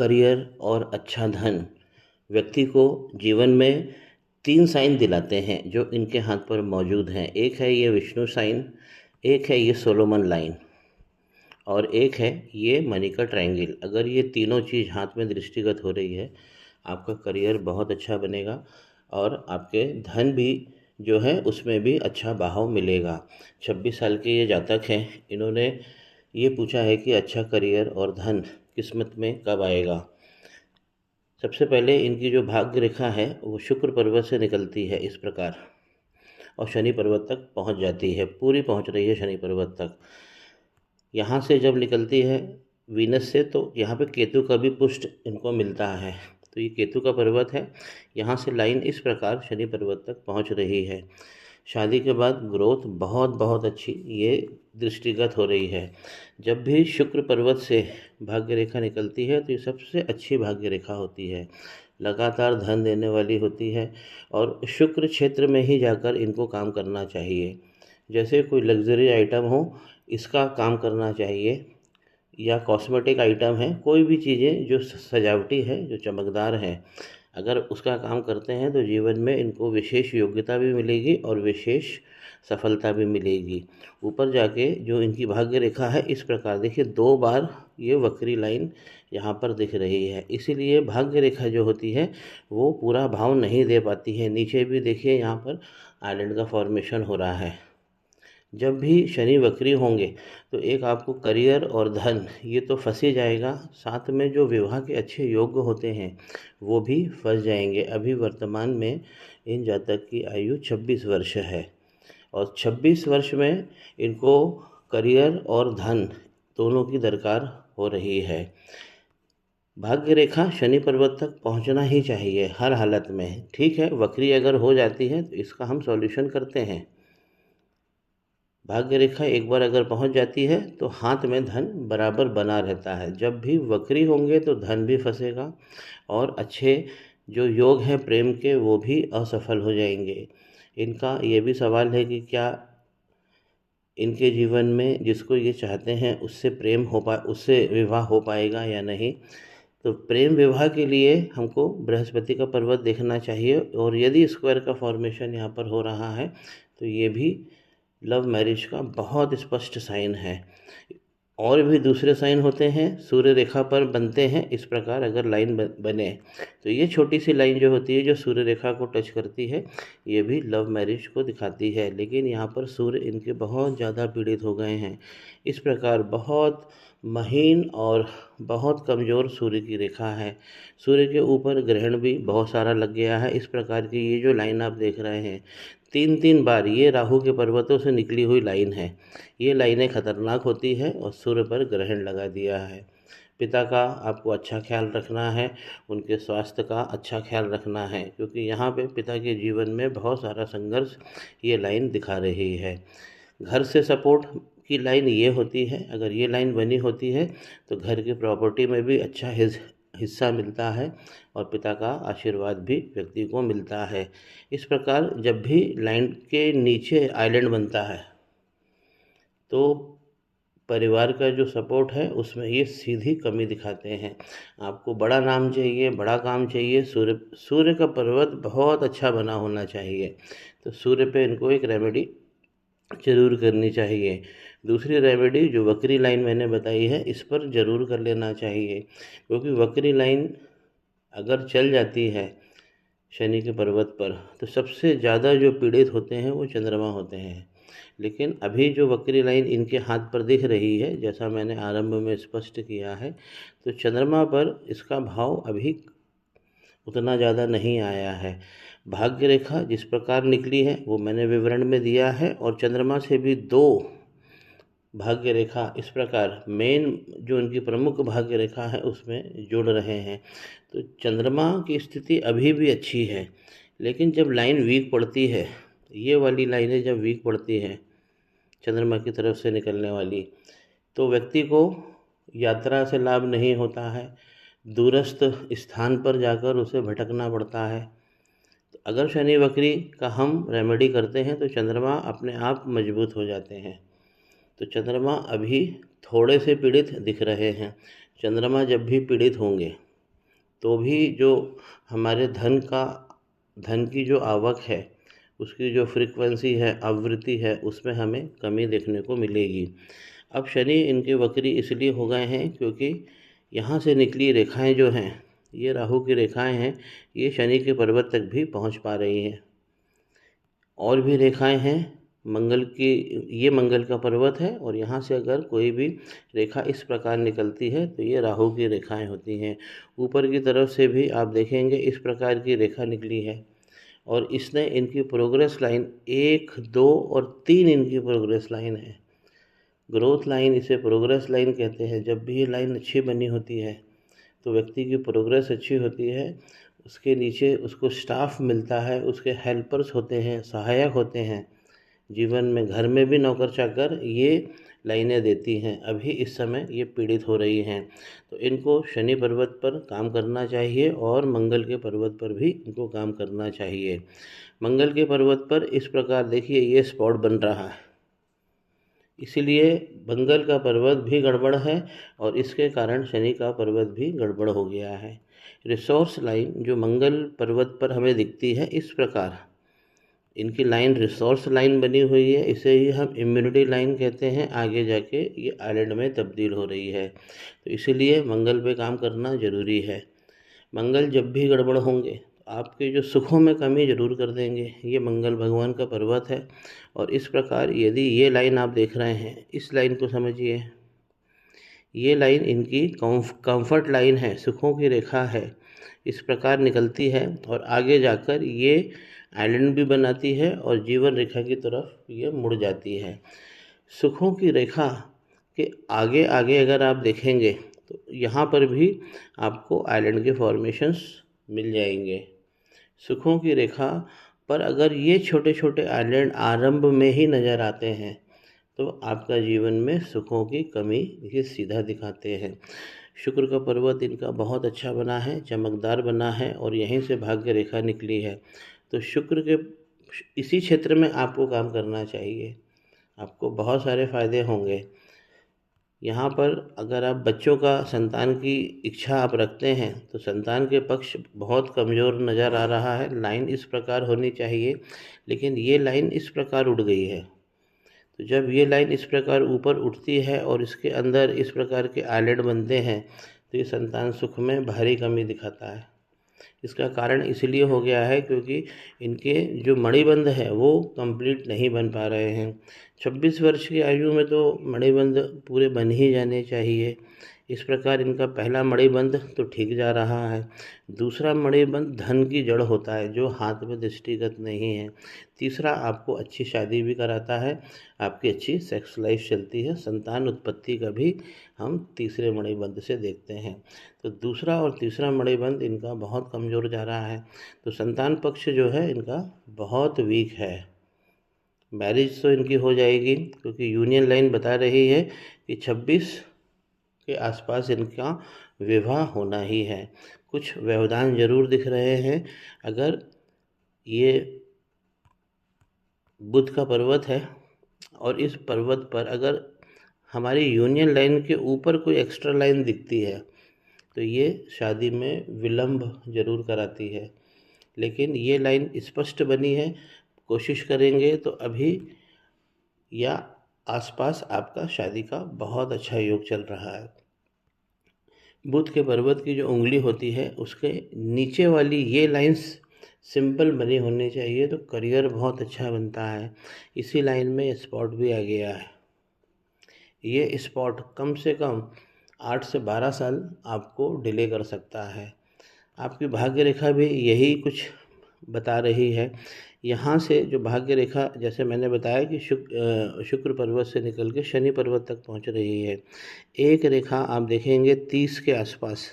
Career और अच्छा धन व्यक्ति को जीवन में 3 साइन दिलाते हैं जो इनके हाथ पर मौजूद हैं। एक है ये विष्णु साइन, एक है ये सोलोमन लाइन और एक है ये मनी का ट्रायंगल। अगर ये तीनों चीज़ हाथ में दृष्टिगत हो रही है, आपका करियर बहुत अच्छा बनेगा और आपके धन भी जो है उसमें भी अच्छा बहाव मिलेगा। 26 साल के ये जातक हैं, इन्होंने ये पूछा है कि अच्छा करियर और धन किस्मत में कब आएगा। सबसे पहले इनकी जो भाग्य रेखा है वो शुक्र पर्वत से निकलती है इस प्रकार और शनि पर्वत तक पहुंच जाती है, पूरी पहुंच रही है शनि पर्वत तक। यहाँ से जब निकलती है वीनस से, तो यहाँ पे केतु का भी पुष्ट इनको मिलता है। तो ये केतु का पर्वत है, यहाँ से लाइन इस प्रकार शनि पर्वत तक पहुँच रही है। शादी के बाद ग्रोथ बहुत बहुत अच्छी ये दृष्टिगत हो रही है। जब भी शुक्र पर्वत से भाग्य रेखा निकलती है तो ये सबसे अच्छी भाग्य रेखा होती है, लगातार धन देने वाली होती है और शुक्र क्षेत्र में ही जाकर इनको काम करना चाहिए। जैसे कोई लग्जरी आइटम हो, इसका काम करना चाहिए, या कॉस्मेटिक आइटम है, कोई भी चीज़ें जो सजावटी है, जो चमकदार है, अगर उसका काम करते हैं तो जीवन में इनको विशेष योग्यता भी मिलेगी और विशेष सफलता भी मिलेगी। ऊपर जाके जो इनकी भाग्य रेखा है इस प्रकार देखिए, 2 बार ये वक्री लाइन यहाँ पर दिख रही है, इसीलिए भाग्य रेखा जो होती है वो पूरा भाव नहीं दे पाती है। नीचे भी देखिए यहाँ पर आइलैंड का फॉर्मेशन हो रहा है। जब भी शनि वक्री होंगे तो एक आपको करियर और धन ये तो फंस ही जाएगा, साथ में जो विवाह के अच्छे योग होते हैं वो भी फंस जाएंगे। अभी वर्तमान में इन जातक की आयु 26 वर्ष है और 26 वर्ष में इनको करियर और धन दोनों की दरकार हो रही है। भाग्य रेखा शनि पर्वत तक पहुंचना ही चाहिए हर हालत में। ठीक है, वक्री अगर हो जाती है तो इसका हम सॉल्यूशन करते हैं। भाग्य रेखा एक बार अगर पहुंच जाती है तो हाथ में धन बराबर बना रहता है। जब भी वक्री होंगे तो धन भी फंसेगा और अच्छे जो योग हैं प्रेम के वो भी असफल हो जाएंगे। इनका ये भी सवाल है कि क्या इनके जीवन में जिसको ये चाहते हैं उससे विवाह हो पाएगा या नहीं। तो प्रेम विवाह के लिए हमको बृहस्पति का पर्वत देखना चाहिए और यदि स्क्वायर का फॉर्मेशन यहाँ पर हो रहा है तो ये भी लव मैरिज का बहुत स्पष्ट साइन है। और भी दूसरे साइन होते हैं, सूर्य रेखा पर बनते हैं इस प्रकार अगर लाइन बने तो ये छोटी सी लाइन जो होती है जो सूर्य रेखा को टच करती है ये भी लव मैरिज को दिखाती है। लेकिन यहाँ पर सूर्य इनके बहुत ज़्यादा पीड़ित हो गए हैं। इस प्रकार बहुत महीन और बहुत कमज़ोर सूर्य की रेखा है। सूर्य के ऊपर ग्रहण भी बहुत सारा लग गया है। इस प्रकार की ये जो लाइन आप देख रहे हैं 3-3 बार ये राहु के पर्वतों से निकली हुई लाइन है। ये लाइनें खतरनाक होती है और सूर्य पर ग्रहण लगा दिया है। पिता का आपको अच्छा ख्याल रखना है, उनके स्वास्थ्य का अच्छा ख्याल रखना है, क्योंकि यहाँ पे पिता के जीवन में बहुत सारा संघर्ष ये लाइन दिखा रही है। घर से सपोर्ट की लाइन ये होती है, अगर ये लाइन बनी होती है तो घर की प्रॉपर्टी में भी अच्छा हिस्सा मिलता है और पिता का आशीर्वाद भी व्यक्ति को मिलता है। इस प्रकार जब भी लाइन के नीचे आइलैंड बनता है तो परिवार का जो सपोर्ट है उसमें ये सीधी कमी दिखाते हैं। आपको बड़ा नाम चाहिए, बड़ा काम चाहिए, सूर्य का पर्वत बहुत अच्छा बना होना चाहिए। तो सूर्य पे इनको एक रेमेडी जरूर करनी चाहिए। दूसरी रेमेडी जो वक्री लाइन मैंने बताई है इस पर ज़रूर कर लेना चाहिए, क्योंकि वक्री लाइन अगर चल जाती है शनि के पर्वत पर तो सबसे ज़्यादा जो पीड़ित होते हैं वो चंद्रमा होते हैं। लेकिन अभी जो वक्री लाइन इनके हाथ पर दिख रही है, जैसा मैंने आरंभ में स्पष्ट किया है, तो चंद्रमा पर इसका भाव अभी उतना ज़्यादा नहीं आया है। भाग्य रेखा जिस प्रकार निकली है वो मैंने विवरण में दिया है और चंद्रमा से भी 2 भाग्य रेखा इस प्रकार मेन जो इनकी प्रमुख भाग्य रेखा है उसमें जुड़ रहे हैं। तो चंद्रमा की स्थिति अभी भी अच्छी है, लेकिन जब लाइन वीक पड़ती है, ये वाली लाइनें जब वीक पड़ती हैं चंद्रमा की तरफ से निकलने वाली, तो व्यक्ति को यात्रा से लाभ नहीं होता है, दूरस्थ स्थान पर जाकर उसे भटकना पड़ता है। तो अगर शनि वक्री का हम रेमेडी करते हैं तो चंद्रमा अपने आप मजबूत हो जाते हैं। तो चंद्रमा अभी थोड़े से पीड़ित दिख रहे हैं। चंद्रमा जब भी पीड़ित होंगे तो भी जो हमारे धन की जो आवक है, उसकी जो फ्रीक्वेंसी है, आवृत्ति है, उसमें हमें कमी देखने को मिलेगी। अब शनि इनके वक्री इसलिए हो गए हैं क्योंकि यहाँ से निकली रेखाएं जो हैं, ये राहु की रेखाएं हैं, ये शनि के पर्वत तक भी पहुँच पा रही हैं। और भी रेखाएं हैं मंगल की, ये मंगल का पर्वत है और यहाँ से अगर कोई भी रेखा इस प्रकार निकलती है तो ये राहु की रेखाएं होती हैं। ऊपर की तरफ से भी आप देखेंगे इस प्रकार की रेखा निकली है और इसने इनकी प्रोग्रेस लाइन 1, 2 और 3 इनकी प्रोग्रेस लाइन है। ग्रोथ लाइन, इसे प्रोग्रेस लाइन कहते हैं। जब भी ये लाइन अच्छी बनी होती है तो व्यक्ति की प्रोग्रेस अच्छी होती है, उसके नीचे उसको स्टाफ मिलता है, उसके हेल्पर्स होते हैं, सहायक होते हैं। जीवन में, घर में भी नौकर चाकर ये लाइनें देती हैं। अभी इस समय ये पीड़ित हो रही हैं, तो इनको शनि पर्वत पर काम करना चाहिए और मंगल के पर्वत पर भी इनको काम करना चाहिए। मंगल के पर्वत पर इस प्रकार देखिए ये स्पॉट बन रहा है, इसीलिए मंगल का पर्वत भी गड़बड़ है और इसके कारण शनि का पर्वत भी गड़बड़ हो गया है। रिसोर्स लाइन जो मंगल पर्वत पर हमें दिखती है इस प्रकार, इनकी लाइन रिसोर्स लाइन बनी हुई है, इसे ही हम इम्यूनिटी लाइन कहते हैं। आगे जाके ये आइलैंड में तब्दील हो रही है, तो इसीलिए मंगल पे काम करना ज़रूरी है। मंगल जब भी गड़बड़ होंगे तो आपके जो सुखों में कमी ज़रूर कर देंगे। ये मंगल भगवान का पर्वत है और इस प्रकार यदि ये लाइन आप देख रहे हैं, इस लाइन को समझिए, ये लाइन इनकी कंफर्ट लाइन है, सुखों की रेखा है, इस प्रकार निकलती है और आगे जाकर ये आइलैंड भी बनाती है और जीवन रेखा की तरफ ये मुड़ जाती है। सुखों की रेखा के आगे आगे अगर आप देखेंगे तो यहाँ पर भी आपको आइलैंड के फॉर्मेशंस मिल जाएंगे। सुखों की रेखा पर अगर ये छोटे छोटे आइलैंड आरंभ में ही नज़र आते हैं तो आपका जीवन में सुखों की कमी ये सीधा दिखाते हैं। शुक्र का पर्वत इनका बहुत अच्छा बना है, चमकदार बना है और यहीं से भाग्य रेखा निकली है। तो शुक्र के इसी क्षेत्र में आपको काम करना चाहिए, आपको बहुत सारे फ़ायदे होंगे। यहाँ पर अगर आप बच्चों का, संतान की इच्छा आप रखते हैं तो संतान के पक्ष बहुत कमज़ोर नज़र आ रहा है। लाइन इस प्रकार होनी चाहिए, लेकिन ये लाइन इस प्रकार उड़ गई है। तो जब ये लाइन इस प्रकार ऊपर उठती है और इसके अंदर इस प्रकार के आइलैंड बनते हैं तो ये संतान सुख में भारी कमी दिखाता है। इसका कारण इसलिए हो गया है क्योंकि इनके जो मणिबंध है वो कंप्लीट नहीं बन पा रहे हैं। 26 वर्ष की आयु में तो मणिबंध पूरे बन ही जाने चाहिए। इस प्रकार इनका पहला मणिबंध तो ठीक जा रहा है। दूसरा मणिबंध धन की जड़ होता है जो हाथ में दृष्टिगत नहीं है। तीसरा आपको अच्छी शादी भी कराता है, आपकी अच्छी सेक्स लाइफ चलती है। संतान उत्पत्ति का भी हम तीसरे मणिबंध से देखते हैं। तो दूसरा और तीसरा मणिबंध इनका बहुत कमज़ोर जा रहा है, तो संतान पक्ष जो है इनका बहुत वीक है। मैरिज तो इनकी हो जाएगी क्योंकि यूनियन लाइन बता रही है कि 26 के आसपास इनका विवाह होना ही है। कुछ व्यवधान जरूर दिख रहे हैं। अगर ये बुध का पर्वत है और इस पर्वत पर अगर हमारी यूनियन लाइन के ऊपर कोई एक्स्ट्रा लाइन दिखती है तो ये शादी में विलंब जरूर कराती है, लेकिन ये लाइन स्पष्ट बनी है। कोशिश करेंगे तो अभी या आसपास आपका शादी का बहुत अच्छा योग चल रहा है। बुध के पर्वत की जो उंगली होती है उसके नीचे वाली ये लाइंस सिंपल बनी होनी चाहिए तो करियर बहुत अच्छा बनता है। इसी लाइन में स्पॉट भी आ गया है। ये स्पॉट कम से कम 8 से 12 साल आपको डिले कर सकता है। आपकी भाग्य रेखा भी यही कुछ बता रही है। यहाँ से जो भाग्य रेखा, जैसे मैंने बताया कि शुक्र पर्वत से निकल के शनि पर्वत तक पहुँच रही है। एक रेखा आप देखेंगे 30 के आसपास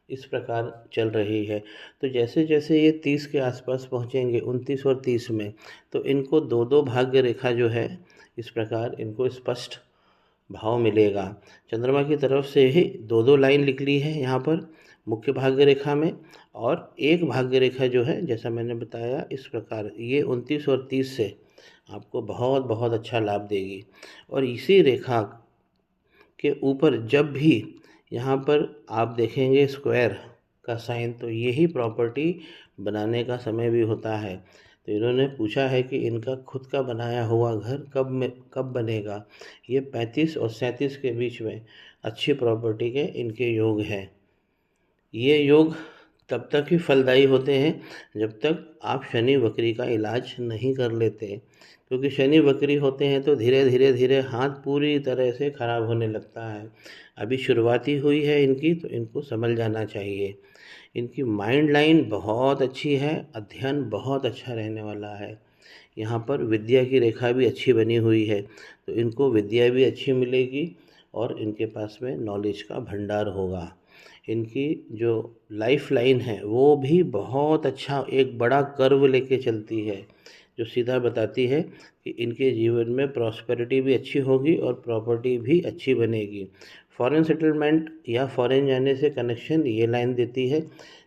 इस प्रकार चल रही है। तो जैसे जैसे ये 30 के आसपास पहुँचेंगे, 29 और 30 में, तो इनको दो दो भाग्य रेखा जो है इस प्रकार इनको स्पष्ट भाव मिलेगा। चंद्रमा की तरफ से ही दो दो लाइन निकली है यहाँ पर मुख्य भाग्य रेखा में, और एक भाग्य रेखा जो है जैसा मैंने बताया इस प्रकार ये 29 और 30 से आपको बहुत बहुत अच्छा लाभ देगी। और इसी रेखा के ऊपर जब भी यहाँ पर आप देखेंगे स्क्वायर का साइन, तो यही प्रॉपर्टी बनाने का समय भी होता है। तो इन्होंने पूछा है कि इनका खुद का बनाया हुआ घर कब बनेगा। ये 35 और 37 के बीच में अच्छी प्रॉपर्टी के इनके योग हैं। ये योग तब तक ही फलदायी होते हैं जब तक आप शनि वक्री का इलाज नहीं कर लेते, क्योंकि शनि वक्री होते हैं तो धीरे धीरे धीरे हाथ पूरी तरह से ख़राब होने लगता है। अभी शुरुआती हुई है इनकी, तो इनको समझ जाना चाहिए। इनकी माइंड लाइन बहुत अच्छी है, अध्ययन बहुत अच्छा रहने वाला है। यहाँ पर विद्या की रेखा भी अच्छी बनी हुई है, तो इनको विद्या भी अच्छी मिलेगी और इनके पास में नॉलेज का भंडार होगा। इनकी जो लाइफ लाइन है वो भी बहुत अच्छा एक बड़ा कर्व लेके चलती है, जो सीधा बताती है कि इनके जीवन में प्रॉस्पेरिटी भी अच्छी होगी और प्रॉपर्टी भी अच्छी बनेगी। फॉरेन सेटलमेंट या फॉरेन जाने से कनेक्शन ये लाइन देती है,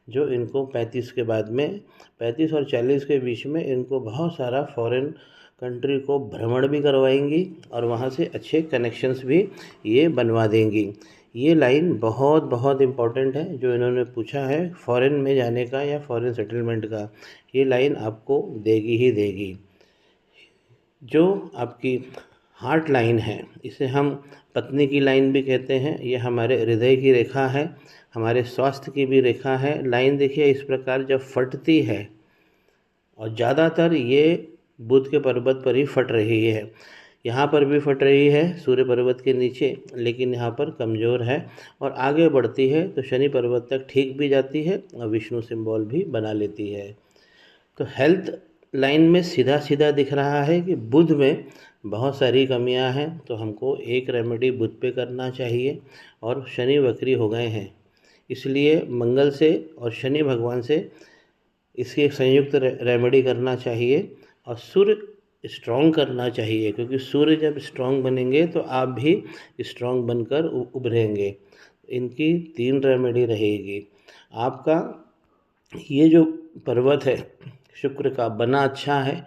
जो इनको 35 के बाद में 35 और 40 के बीच में इनको बहुत सारा फॉरेन कंट्री को भ्रमण भी करवाएंगी और वहाँ से अच्छे कनेक्शंस भी ये बनवा देंगी। ये लाइन बहुत बहुत इम्पॉर्टेंट है जो इन्होंने पूछा है फॉरेन में जाने का या फॉरेन सेटलमेंट का, ये लाइन आपको देगी ही देगी। जो आपकी हार्ट लाइन है, इसे हम पत्नी की लाइन भी कहते हैं। ये हमारे हृदय की रेखा है, हमारे स्वास्थ्य की भी रेखा है। लाइन देखिए इस प्रकार जब फटती है, और ज़्यादातर ये बुध के पर्वत पर ही फट रही है। यहाँ पर भी फट रही है सूर्य पर्वत के नीचे, लेकिन यहाँ पर कमज़ोर है और आगे बढ़ती है तो शनि पर्वत तक ठीक भी जाती है और विष्णु सिंबल भी बना लेती है। तो हेल्थ लाइन में सीधा सीधा दिख रहा है कि बुध में बहुत सारी कमियां हैं, तो हमको एक रेमेडी बुध पे करना चाहिए। और शनि वक्री हो गए हैं, इसलिए मंगल से और शनि भगवान से इसकी एक संयुक्त रेमेडी करना चाहिए और सूर्य स्ट्रॉन्ग करना चाहिए, क्योंकि सूर्य जब स्ट्रॉन्ग बनेंगे तो आप भी स्ट्रॉन्ग बनकर उभरेंगे। इनकी 3 रेमेडी रहेगी। आपका ये जो पर्वत है शुक्र का बना अच्छा है,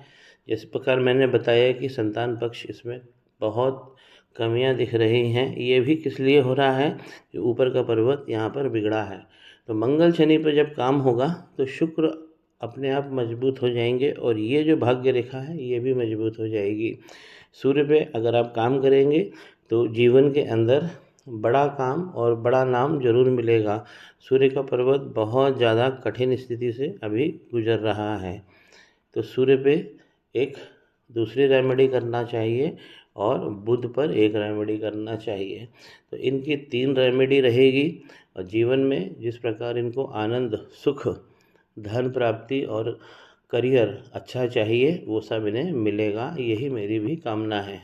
जिस प्रकार मैंने बताया कि संतान पक्ष इसमें बहुत कमियां दिख रही हैं, ये भी किस लिए हो रहा है कि ऊपर का पर्वत यहाँ पर बिगड़ा है। तो मंगल शनि पर जब काम होगा तो शुक्र अपने आप मजबूत हो जाएंगे और ये जो भाग्य रेखा है ये भी मजबूत हो जाएगी। सूर्य पे अगर आप काम करेंगे तो जीवन के अंदर बड़ा काम और बड़ा नाम जरूर मिलेगा। सूर्य का पर्वत बहुत ज़्यादा कठिन स्थिति से अभी गुजर रहा है, तो सूर्य पे एक दूसरी रेमेडी करना चाहिए और बुध पर एक रेमेडी करना चाहिए। तो इनकी 3 रेमेडी रहेगी और जीवन में जिस प्रकार इनको आनंद, सुख, धन प्राप्ति और करियर अच्छा चाहिए वो सब इन्हें मिलेगा, यही मेरी भी कामना है।